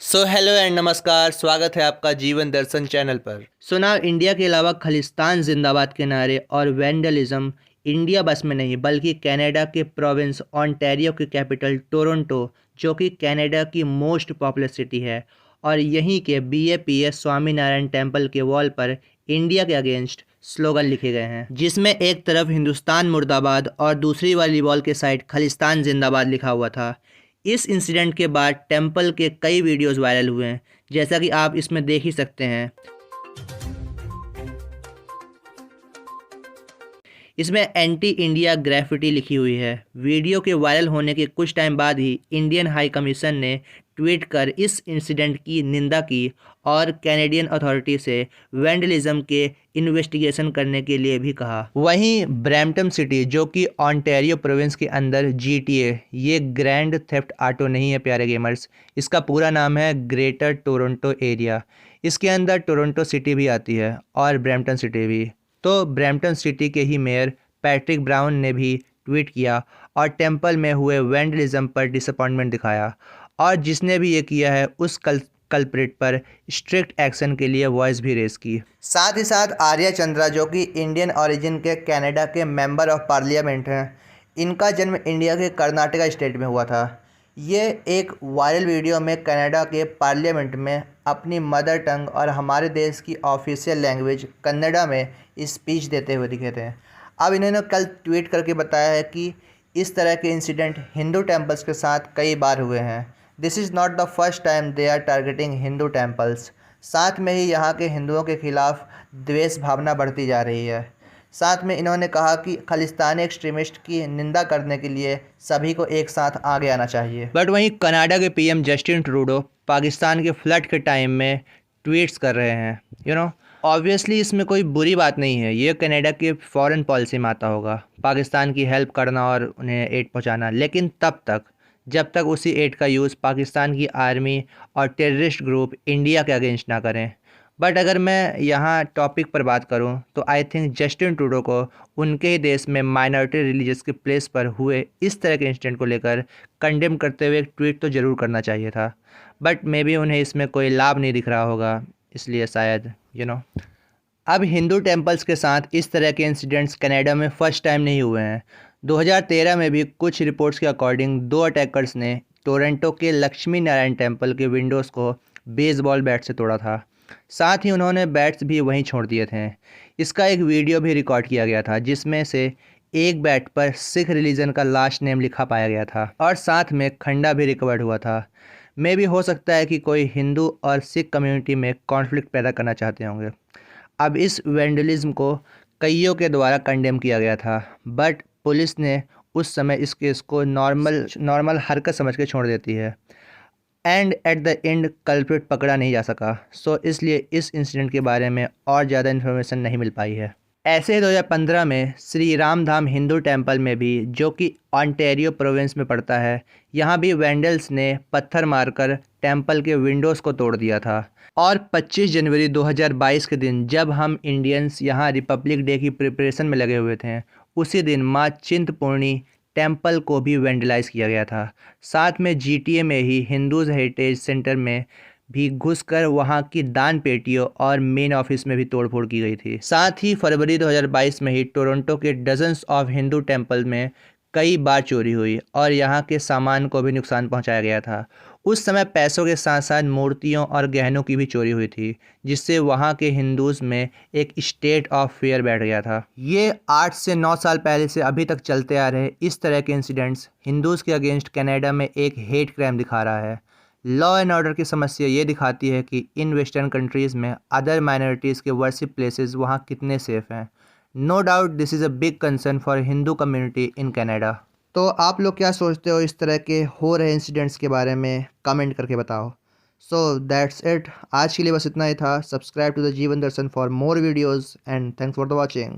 So hello and नमस्कार, स्वागत है आपका जीवन दर्शन चैनल पर। सो नाउ इंडिया के अलावा खालिस्तान जिंदाबाद के नारे और वैंडलिज्म इंडिया बस में नहीं बल्कि कनाडा के प्रोविंस ओंटारियो की कैपिटल टोरंटो, जो कि कनाडा की मोस्ट पॉपुलर सिटी है, और यहीं के BAPS स्वामीनारायण टेम्पल के वॉल पर इंडिया के अगेंस्ट स्लोगन लिखे गए हैं, जिसमें एक तरफ हिंदुस्तान मुर्दाबाद और दूसरी वाली वॉल के साइड खालिस्तान जिंदाबाद लिखा हुआ था। इस इंसिडेंट के बाद टेंपल के कई वीडियोस वायरल हुए हैं, जैसा कि आप इसमें देख ही सकते हैं। इसमें एंटी इंडिया ग्राफिटी लिखी हुई है। वीडियो के वायरल होने के कुछ टाइम बाद ही इंडियन हाई कमीशन ने ट्वीट कर इस इंसिडेंट की निंदा की और कैनेडियन अथॉरिटी से वैंडलिज्म के इन्वेस्टिगेशन करने के लिए भी कहा। वहीं ब्रैम्पटन सिटी, जो कि ओंटारियो प्रोविंस के अंदर GTA, ये ग्रैंड थेफ्ट ऑटो नहीं है प्यारे गेमर्स, इसका पूरा नाम है ग्रेटर टोरंटो एरिया। इसके अंदर टोरंटो सिटी भी आती है और ब्रैम्पटन सिटी भी। तो ब्रैम्पटन सिटी के ही मेयर पैट्रिक ब्राउन ने भी ट्वीट किया और टेंपल में हुए वैंडलिज्म पर डिसअपॉइंटमेंट दिखाया, और जिसने भी ये किया है उस कल्प्रिट पर स्ट्रिक्ट एक्शन के लिए वॉइस भी रेज की। साथ ही साथ आर्या चंद्रा, जो कि इंडियन ओरिजिन के कनाडा के मेंबर ऑफ पार्लियामेंट हैं, इनका जन्म इंडिया के कर्नाटका स्टेट में हुआ था। ये एक वायरल वीडियो में कनाडा के पार्लियामेंट में अपनी मदर टंग और हमारे देश की ऑफिशियल लैंग्वेज कन्नड़ा में स्पीच देते हुए दिखे थे। अब इन्होंने कल ट्वीट करके बताया है कि इस तरह के इंसिडेंट हिंदू टेम्पल्स के साथ कई बार हुए हैं। This is not the first time they are targeting Hindu temples. साथ में ही यहाँ के हिंदुओं के खिलाफ द्वेष भावना बढ़ती जा रही है। साथ में इन्होंने कहा कि खालिस्तानी एक्सट्रीमिस्ट की निंदा करने के लिए सभी को एक साथ आगे आना चाहिए। बट वहीं कनाडा के PM जस्टिन ट्रूडो पाकिस्तान के फ्लड के टाइम में ट्वीट्स कर रहे हैं। ऑब्वियसली इसमें कोई बुरी बात नहीं है, ये कनाडा के फॉरेन पॉलिसी में आता होगा, पाकिस्तान की हेल्प करना और उन्हें एड पहुंचाना, लेकिन तब तक जब तक उसी एड का यूज़ पाकिस्तान की आर्मी और टेररिस्ट ग्रुप इंडिया के अगेंस्ट ना करें। बट अगर मैं यहाँ टॉपिक पर बात करूँ तो आई थिंक जस्टिन ट्रूडो को उनके ही देश में माइनॉरिटी रिलीजियस के प्लेस पर हुए इस तरह के इंसिडेंट को लेकर कंडेम करते हुए एक ट्वीट तो ज़रूर करना चाहिए था। बट मे बी उन्हें इसमें कोई लाभ नहीं दिख रहा होगा, इसलिए शायद अब हिंदू टेम्पल्स के साथ इस तरह के इंसिडेंट्स कनाडा में फर्स्ट टाइम नहीं हुए हैं। 2013 में भी कुछ रिपोर्ट्स के अकॉर्डिंग 2 अटैकर्स ने टोरंटो के लक्ष्मी नारायण टेम्पल के विंडोज़ को बेसबॉल बैट से तोड़ा था। साथ ही उन्होंने बैट्स भी वहीं छोड़ दिए थे। इसका एक वीडियो भी रिकॉर्ड किया गया था, जिसमें से एक बैट पर सिख रिलीजन का लास्ट नेम लिखा पाया गया था और साथ में खंडा भी रिकवर्ड हुआ था। मे भी हो सकता है कि कोई हिंदू और सिख कम्युनिटी में कॉन्फ्लिक्ट पैदा करना चाहते होंगे। अब इस वैंडलिज्म को कईयों के द्वारा कंडेम किया गया था, बट पुलिस ने उस समय इस केस को नॉर्मल हरकत समझ के छोड़ देती है, and at the end culprit पकड़ा नहीं जा सका। सो इसलिए इस इंसिडेंट के बारे में और ज़्यादा इन्फॉर्मेशन नहीं मिल पाई है। ऐसे ही 2015 में श्री राम धाम हिंदू टेम्पल में भी, जो कि ओंटारियो प्रोविंस में पड़ता है, यहाँ भी वैंडल्स ने पत्थर मारकर टेम्पल के विंडोज़ को तोड़ दिया था। और 25 जनवरी 2022 के दिन, जब हम इंडियंस यहाँ रिपब्लिक डे की प्रिपरेशन में लगे हुए थे, उसी दिन माँ चिंतपूर्णी टेम्पल को भी वैंडलाइज किया गया था। साथ में GTA में ही हिंदूज हेरिटेज सेंटर में भी घुसकर वहां की दान पेटियों और मेन ऑफिस में भी तोड़फोड़ की गई थी। साथ ही फरवरी 2022 में ही टोरंटो के डजन्स ऑफ हिंदू टेम्पल में कई बार चोरी हुई और यहां के सामान को भी नुकसान पहुंचाया गया था। उस समय पैसों के साथ साथ मूर्तियों और गहनों की भी चोरी हुई थी, जिससे वहां के हिंदूज में एक स्टेट ऑफ फेयर बैठ गया था। ये 8 से 9 साल पहले से अभी तक चलते आ रहे इस तरह के इंसिडेंट्स हिंदूज के अगेंस्ट कनाडा में एक हेट क्राइम दिखा रहा है। लॉ एंड ऑर्डर की समस्या ये दिखाती है कि इन वेस्टर्न कंट्रीज़ में अदर माइनॉरिटीज़ के वर्शिप प्लेसेस वहाँ कितने सेफ हैं। No doubt this is a big concern for Hindu community in Canada. तो आप लोग क्या सोचते हो इस तरह के हो रहे इंसिडेंट्स के बारे में, कमेंट करके बताओ। सो दैट्स इट, आज के लिए बस इतना ही था। Subscribe to the Jeevan Darshan for more videos and thanks for the watching.